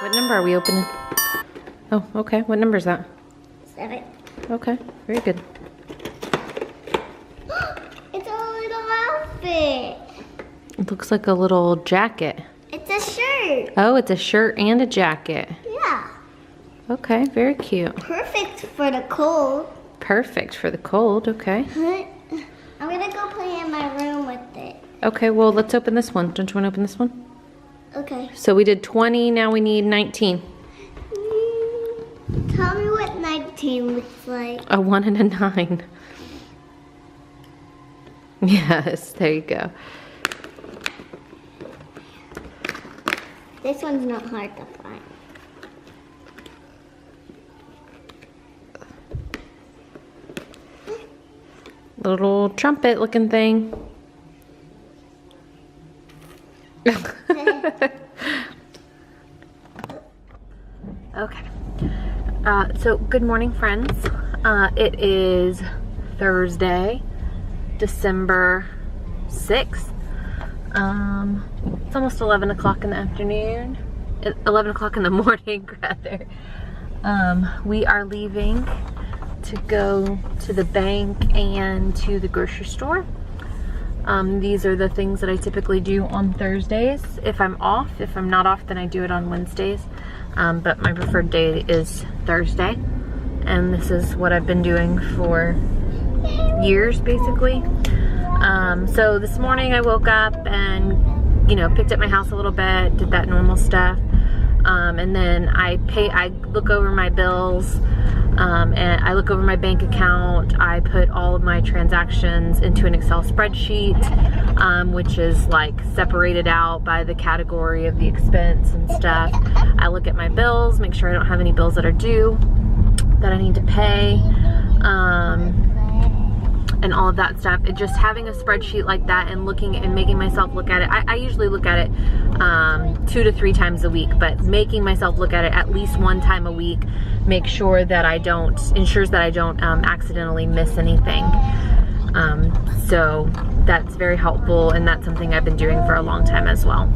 What number are we opening? Oh, okay. What number is that? 7. Okay, very good. It's a little outfit. It looks like a little jacket. It's a shirt. Oh, it's a shirt and a jacket. Yeah. Okay, very cute. Perfect for the cold. Perfect for the cold, okay. I'm gonna go play in my room with it. Okay, well, let's open this one. Don't you want to open this one? Okay. So we did 20, now we need 19. Tell me what 19 looks like. A 1 and a 9. Yes, there you go. This one's not hard to find. Little trumpet looking thing. Okay. So good morning, friends. It is Thursday, December 6th. It's almost 11 o'clock in the afternoon. 11 o'clock in the morning, rather. We are leaving to go to the bank and to the grocery store. These are the things that I typically do on Thursdays if I'm off. If I'm not off, then I do it on Wednesdays. But my preferred day is Thursday. And this is what I've been doing for years, basically. So this morning I woke up and, you know, picked up my house a little bit, did that normal stuff. And then I look over my bills, and I look over my bank account. I put all of my transactions into an Excel spreadsheet, which is like separated out by the category of the expense and stuff. I look at my bills, make sure I don't have any bills that are due, that I need to pay, and all of that stuff. It just having a spreadsheet like that and looking and making myself look at it. I usually look at it 2 to 3 times a week, but making myself look at it at least 1 time a week ensures that I don't accidentally miss anything. So that's very helpful, and that's something I've been doing for a long time as well.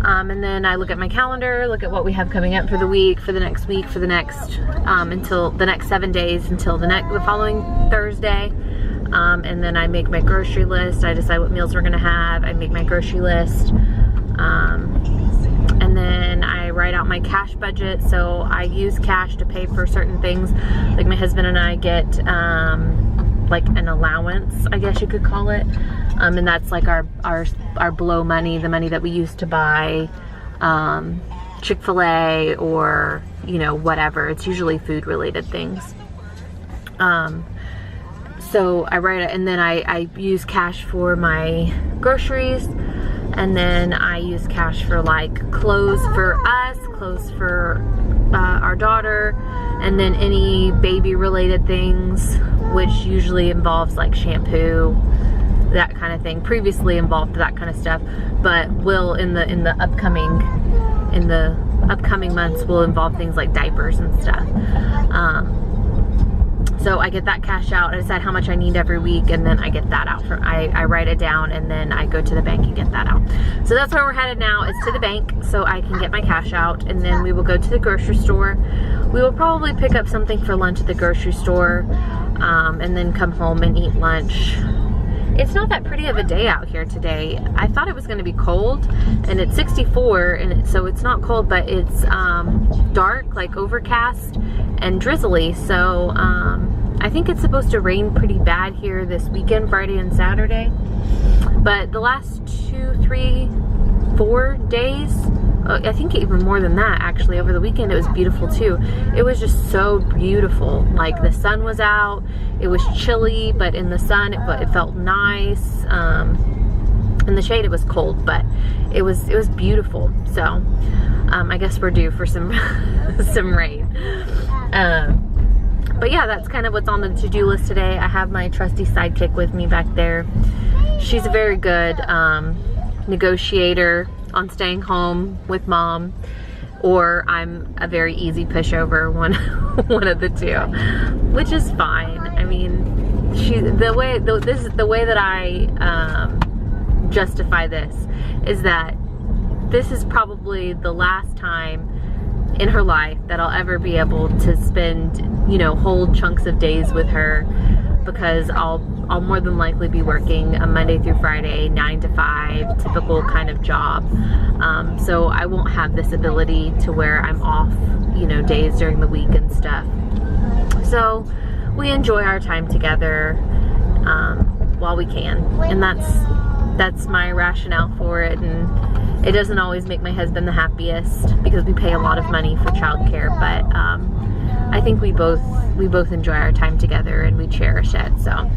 And then I look at my calendar, look at what we have coming up for the week, for the next week, for the next, until the next 7 days, until the following Thursday. And then I make my grocery list. I decide what meals we're gonna have. I make my grocery list. And then I write out my cash budget. So I use cash to pay for certain things. Like my husband and I get like an allowance, I guess you could call it. And that's like our blow money, the money that we use to buy Chick-fil-A or, you know, whatever. It's usually food related things. So I write it, and then I use cash for my groceries, and then I use cash for like clothes for us, clothes for our daughter, and then any baby related things, which usually involves like shampoo, that kind of thing. Previously involved that kind of stuff, but will in the upcoming months will involve things like diapers and stuff. So I get that cash out. I decide how much I need every week, and then I get that out. I write it down, and then I go to the bank and get that out. So that's where we're headed now, is to the bank, so I can get my cash out, and then we will go to the grocery store. We will probably pick up something for lunch at the grocery store, and then come home and eat lunch. It's not that pretty of a day out here today. I thought it was going to be cold, and it's 64, and so it's not cold, but it's dark, like overcast and drizzly. So I think it's supposed to rain pretty bad here this weekend, Friday and Saturday. But the last 2, 3, 4 days, I think even more than that actually, over the weekend it was beautiful too. It was just so beautiful. Like the sun was out, it was chilly, but in the sun it felt nice. In the shade it was cold, but it was beautiful. So I guess we're due for some some rain. But yeah, that's kind of what's on the to-do list today. I have my trusty sidekick with me back there. She's a very good negotiator on staying home with mom, or I'm a very easy pushover, one of the two, which is fine. I mean, the way that I justify this is that this is probably the last time in her life that I'll ever be able to spend, you know, whole chunks of days with her, because I'll more than likely be working a Monday through Friday, 9 to 5, typical kind of job. So I won't have this ability to where I'm off, you know, days during the week and stuff. So we enjoy our time together while we can, and that's my rationale for it. And it doesn't always make my husband the happiest because we pay a lot of money for childcare, but I think we both enjoy our time together and we cherish it. So,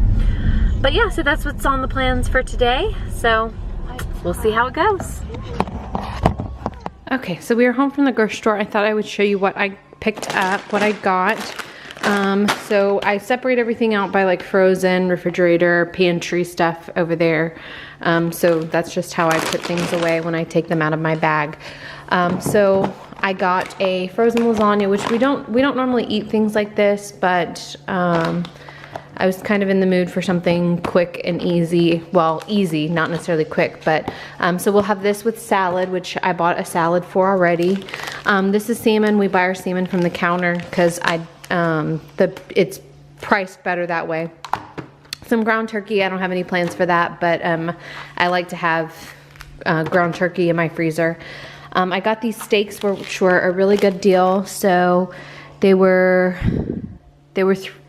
but yeah, so that's what's on the plans for today. So we'll see how it goes. Okay, so we are home from the grocery store. I thought I would show you what I picked up, what I got. So I separate everything out by like frozen, refrigerator, pantry stuff over there. So that's just how I put things away when I take them out of my bag. So I got a frozen lasagna, which we don't normally eat things like this, but I was kind of in the mood for something quick and easy. Well, easy, not necessarily quick, but so we'll have this with salad, which I bought a salad for already. This is salmon. We buy our salmon from the counter because it's priced better that way. Some ground turkey. I don't have any plans for that, but I like to have ground turkey in my freezer. I got these steaks, which were a really good deal. So they were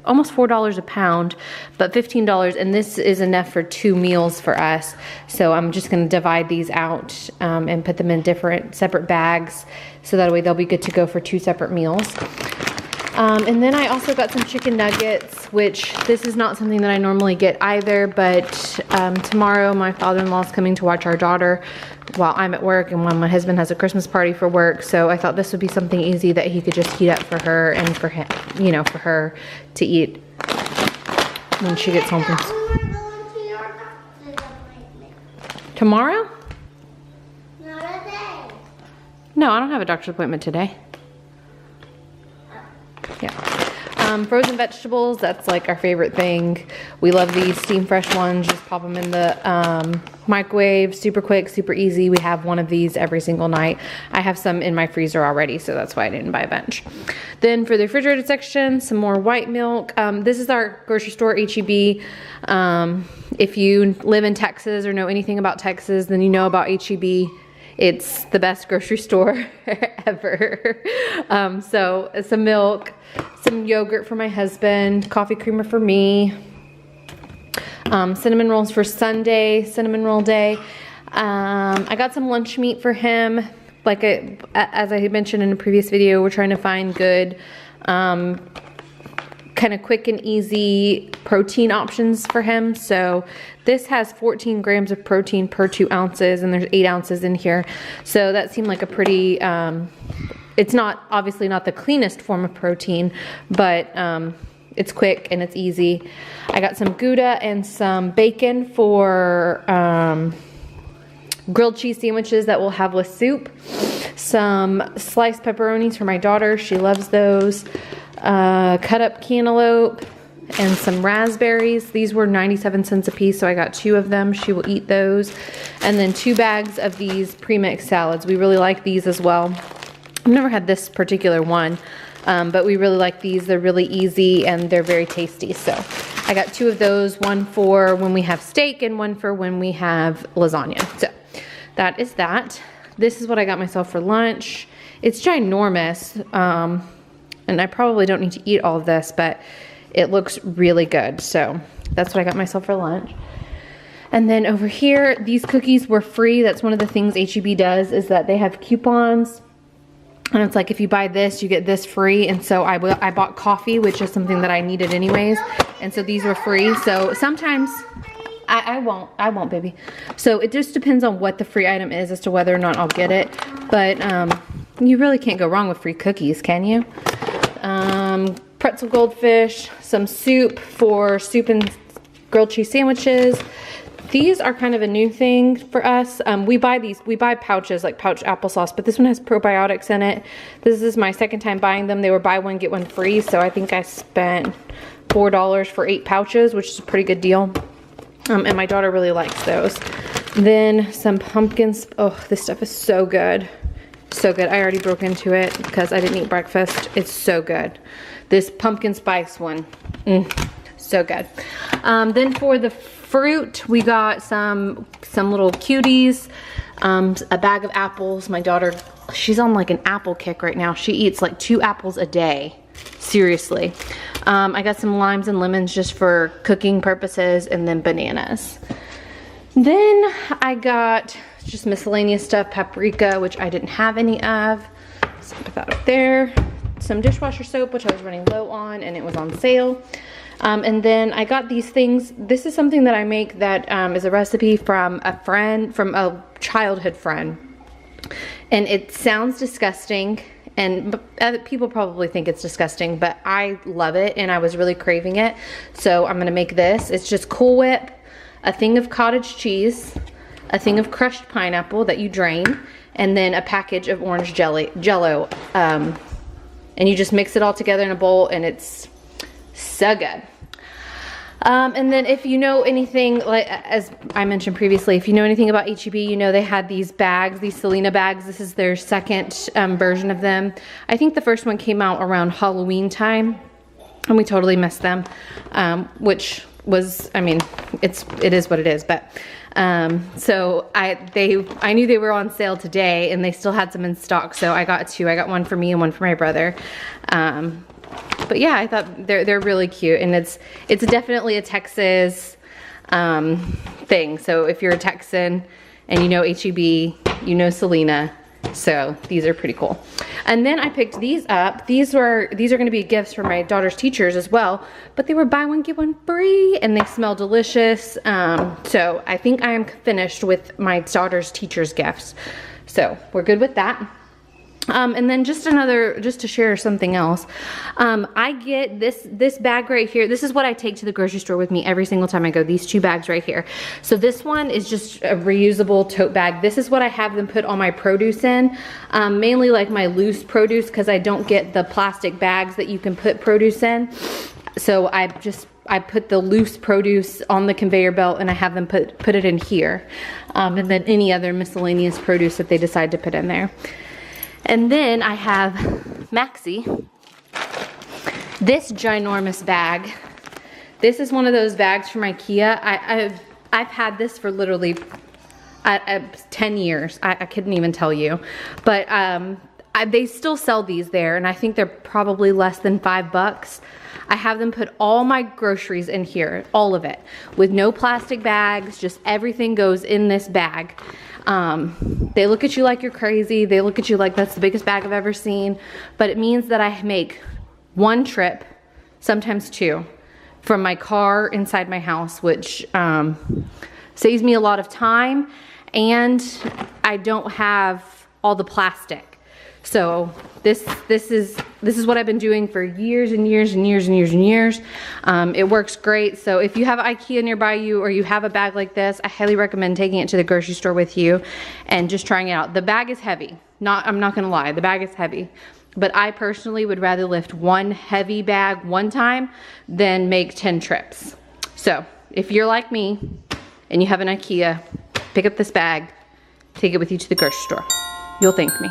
almost $4 a pound, but $15, and this is enough for 2 meals for us. So I'm just gonna divide these out and put them in separate bags, so that way they'll be good to go for 2 separate meals. And then I also got some chicken nuggets, which this is not something that I normally get either, but tomorrow my father-in-law is coming to watch our daughter while I'm at work and while my husband has a Christmas party for work. So I thought this would be something easy that he could just heat up for her and for him, you know, for her to eat when she gets home from school. Tomorrow? Not today. No, I don't have a doctor's appointment today. Yeah. Frozen vegetables, that's like our favorite thing. We love these steam fresh ones. Just pop them in the microwave, super quick, super easy. We have one of these every single night. I have some in my freezer already, so that's why I didn't buy a bunch. Then for the refrigerated section, some more white milk. This is our grocery store, H-E-B. If you live in Texas or know anything about Texas, then you know about H-E-B. It's the best grocery store ever. So some milk, some yogurt for my husband, coffee creamer for me, cinnamon rolls for Sunday, cinnamon roll day. I got some lunch meat for him. Like as I had mentioned in a previous video, we're trying to find good kind of quick and easy protein options for him. So this has 14 grams of protein per 2 ounces, and there's 8 ounces in here. So that seemed like a pretty, it's not, obviously not the cleanest form of protein, but it's quick and it's easy. I got some Gouda and some bacon for grilled cheese sandwiches that we'll have with soup. Some sliced pepperonis for my daughter. She loves those. Cut up cantaloupe and some raspberries. These were 97 cents a piece, so I got 2 of them. She will eat those. And then 2 bags of these pre-mixed salads. We really like these as well. I've never had this particular one, but we really like these. They're really easy and they're very tasty. So I got 2 of those, one for when we have steak and one for when we have lasagna. So that is that. This is what I got myself for lunch. It's ginormous. And I probably don't need to eat all of this, but it looks really good. So that's what I got myself for lunch. And then over here, these cookies were free. That's one of the things H-E-B does, is that they have coupons. And it's like, if you buy this, you get this free. And so I bought coffee, which is something that I needed anyways. And so these were free. So sometimes I won't, baby. So it just depends on what the free item is as to whether or not I'll get it. But you really can't go wrong with free cookies, can you? Pretzel goldfish, some soup for soup and grilled cheese sandwiches. These are kind of a new thing for us. We buy pouches, like pouch applesauce, but this one has probiotics in it. This is my second time buying them. They were buy one, get one free, so I think I spent $4 for 8 pouches, which is a pretty good deal. And my daughter really likes those. Then some pumpkins. Oh, this stuff is so good. So good. I already broke into it because I didn't eat breakfast. It's so good. This pumpkin spice one, so good. Then for the fruit, we got some little cuties, a bag of apples. My daughter, she's on like an apple kick right now. She eats like 2 apples a day. Seriously. I got some limes and lemons just for cooking purposes, and then bananas. Then I got just miscellaneous stuff, paprika, which I didn't have any of. So put that up there. Some dishwasher soap, which I was running low on, and it was on sale. And then I got these things. This is something that I make that is a recipe from a friend, from a childhood friend. And it sounds disgusting, and other people probably think it's disgusting, but I love it, and I was really craving it. So I'm gonna make this. It's just Cool Whip, a thing of cottage cheese, a thing of crushed pineapple that you drain, and then a package of orange jello. And you just mix it all together in a bowl, and it's so good. And then if you know anything, like as I mentioned previously, if you know anything about HEB, you know they had these bags, these Selena bags. This is their second version of them. I think the first one came out around Halloween time, and we totally missed them, which was, I mean, it is what it is. But so I knew they were on sale today, and they still had some in stock, so I got 2. I got one for me and one for my brother. But yeah, I thought they're really cute, and it's definitely a Texas thing. So if you're a Texan and you know HEB, you know Selena. So these are pretty cool. And then I picked these up. These are going to be gifts for my daughter's teachers as well, but they were buy one get one free, and they smell delicious. So I think I am finished with my daughter's teachers gifts. So we're good with that. And then just to share something else, I get this bag right here. This is what I take to the grocery store with me every single time I go, these 2 bags right here. So this one is just a reusable tote bag. This is what I have them put all my produce in, mainly like my loose produce, because I don't get the plastic bags that you can put produce in. So I put the loose produce on the conveyor belt, and I have them put it in here. And then any other miscellaneous produce that they decide to put in there. And then I have Maxie, this ginormous bag. This is one of those bags from IKEA. I've had this for literally 10 years. I couldn't even tell you. But they still sell these there, and I think they're probably less than $5. I have them put all my groceries in here, all of it, with no plastic bags, just everything goes in this bag. They look at you like you're crazy. They look at you like that's the biggest bag I've ever seen. But it means that I make 1 trip, sometimes 2, from my car inside my house, which saves me a lot of time, and I don't have all the plastic. So this is what I've been doing for years and years and years and years and years. It works great. So if you have IKEA nearby you, or you have a bag like this, I highly recommend taking it to the grocery store with you and just trying it out. The bag is heavy. I'm not gonna lie, the bag is heavy. But I personally would rather lift 1 heavy bag one time than make 10 trips. So if you're like me and you have an IKEA, pick up this bag, take it with you to the grocery store. You'll thank me.